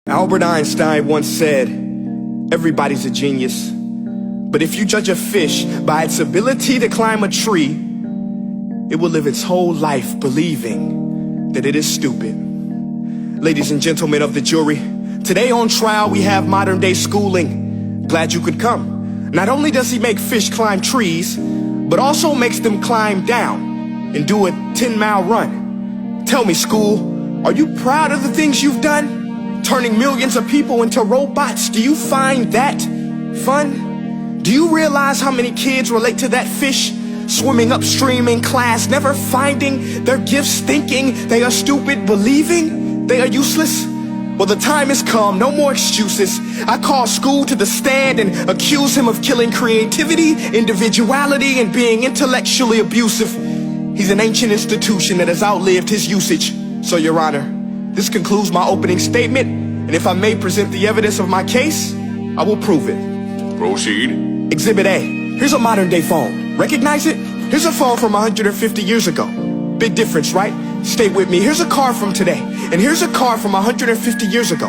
Albert Einstein once said, everybody's a genius, but if you judge a fish by its ability to climb a tree, it will live its whole life believing that it is stupid. Ladies and gentlemen of the jury, today on trial we have modern day schooling. Glad you could come. Not only does he make fish climb trees, but also makes them climb down and do a 10-mile run. Tell me, school, are you proud of the things you've done? Turning millions of people into robots, do you find that fun? Do you realize how many kids relate to that fish swimming upstream in class, never finding their gifts, thinking they are stupid, believing they are useless? Well, the time has come, no more excuses. I call school to the stand and accuse him of killing creativity, individuality, and being intellectually abusive. He's an ancient institution that has outlived his usage. So, Your Honor, this concludes my opening statement, and if I may present the evidence of my case, I will prove it. Proceed. Exhibit A. Here's a modern day phone. Recognize it? Here's a phone from 150 years ago. Big difference, right? Stay with me. Here's a car from today, and here's a car from 150 years ago.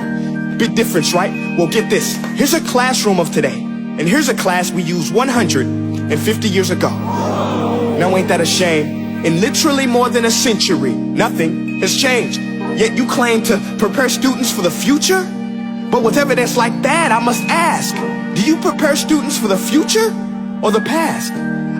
Big difference, right? Well, get this. Here's a classroom of today, and here's a class we used 150 years ago. Now ain't that a shame? In literally more than a century, nothing has changed. Yet you claim to prepare students for the future? But with evidence like that, I must ask, do you prepare students for the future or the past?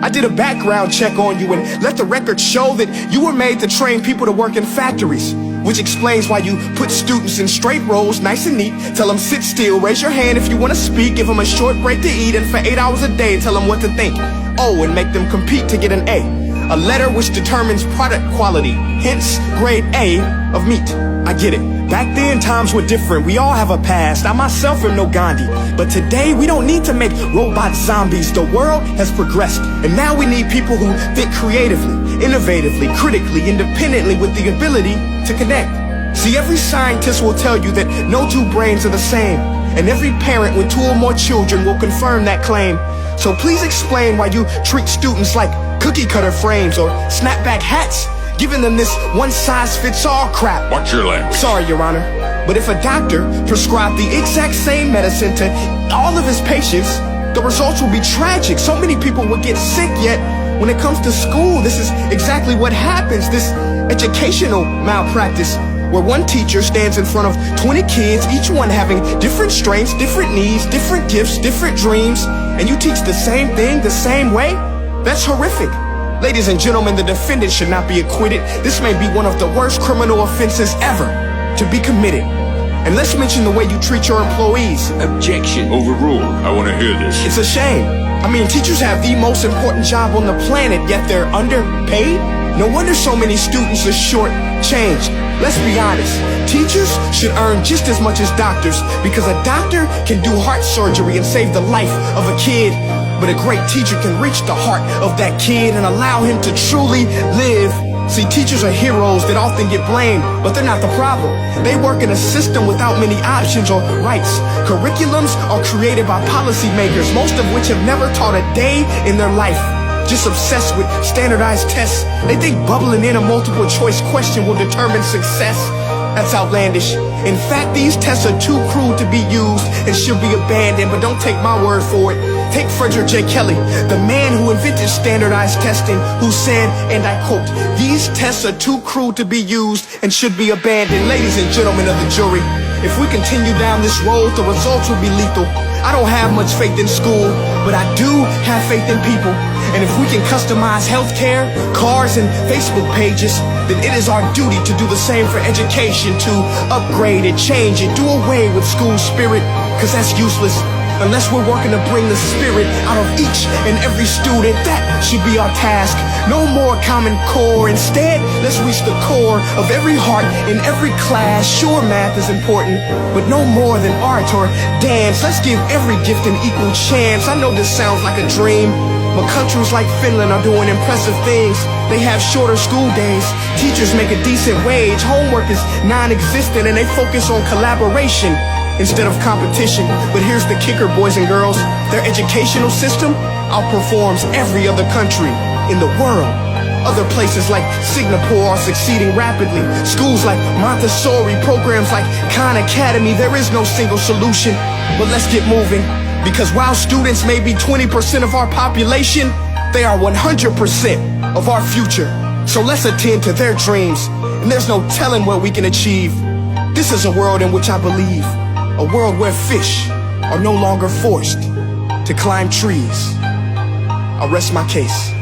I did a background check on you and let the record show that you were made to train people to work in factories, which explains why you put students in straight rows, nice and neat, tell them sit still, raise your hand if you want to speak, give them a short break to eat, and for 8 hours a day tell them what to think. Oh, and make them compete to get an A letter which determines product quality, hence grade A of meat. I get it. Back then, times were different. We all have a past. I myself am no Gandhi. But today, we don't need to make robot zombies. The world has progressed. And now we need people who think creatively, innovatively, critically, independently, with the ability to connect. See, every scientist will tell you that no two brains are the same. And every parent with 2 or more children will confirm that claim. So please explain why you treat students like cookie cutter frames or snapback hats, giving them this one-size-fits-all crap. Watch your language. Sorry, Your Honor, but if a doctor prescribed the exact same medicine to all of his patients, the results will be tragic. So many people will get sick, yet when it comes to school, this is exactly what happens. This educational malpractice, where one teacher stands in front of 20 kids, each one having different strengths, different needs, different gifts, different dreams, and you teach the same thing the same way? That's horrific. Ladies and gentlemen, the defendant should not be acquitted. This may be one of the worst criminal offenses ever to be committed. And let's mention the way you treat your employees. Objection. Overruled. I want to hear this. It's a shame. I mean, teachers have the most important job on the planet, yet they're underpaid? No wonder so many students are short-changed. Let's be honest, teachers should earn just as much as doctors, because a doctor can do heart surgery and save the life of a kid, but a great teacher can reach the heart of that kid and allow him to truly live. See, teachers are heroes that often get blamed, but they're not the problem. They work in a system without many options or rights. Curriculums are created by policymakers, most of which have never taught a day in their life. Just obsessed with standardized tests. They think bubbling in a multiple choice question will determine success. That's outlandish. In fact, these tests are too cruel to be used and should be abandoned, but don't take my word for it. Take Frederick J. Kelly, the man who invented standardized testing, who said, and I quote, "These tests are too cruel to be used and should be abandoned." Ladies and gentlemen of the jury, if we continue down this road, the results will be lethal. I don't have much faith in school, but I do have faith in people. And if we can customize healthcare, cars, and Facebook pages, then it is our duty to do the same for education, to upgrade it, change it, do away with school spirit, because that's useless. Unless we're working to bring the spirit out of each and every student, that should be our task. No more Common Core. Instead, let's reach the core of every heart in every class. Sure, math is important, but no more than art or dance. Let's give every gift an equal chance. I know this sounds like a dream, but countries like Finland are doing impressive things. They have shorter school days. Teachers make a decent wage. Homework is non-existent, and they focus on collaboration instead of competition. But here's the kicker, boys and girls. Their educational system outperforms every other country in the world. Other places like Singapore are succeeding rapidly. Schools like Montessori, programs like Khan Academy. There is no single solution, but let's get moving. Because while students may be 20% of our population, they are 100% of our future. So let's attend to their dreams, and there's no telling what we can achieve. This is a world in which I believe, a world where fish are no longer forced to climb trees. I'll rest my case.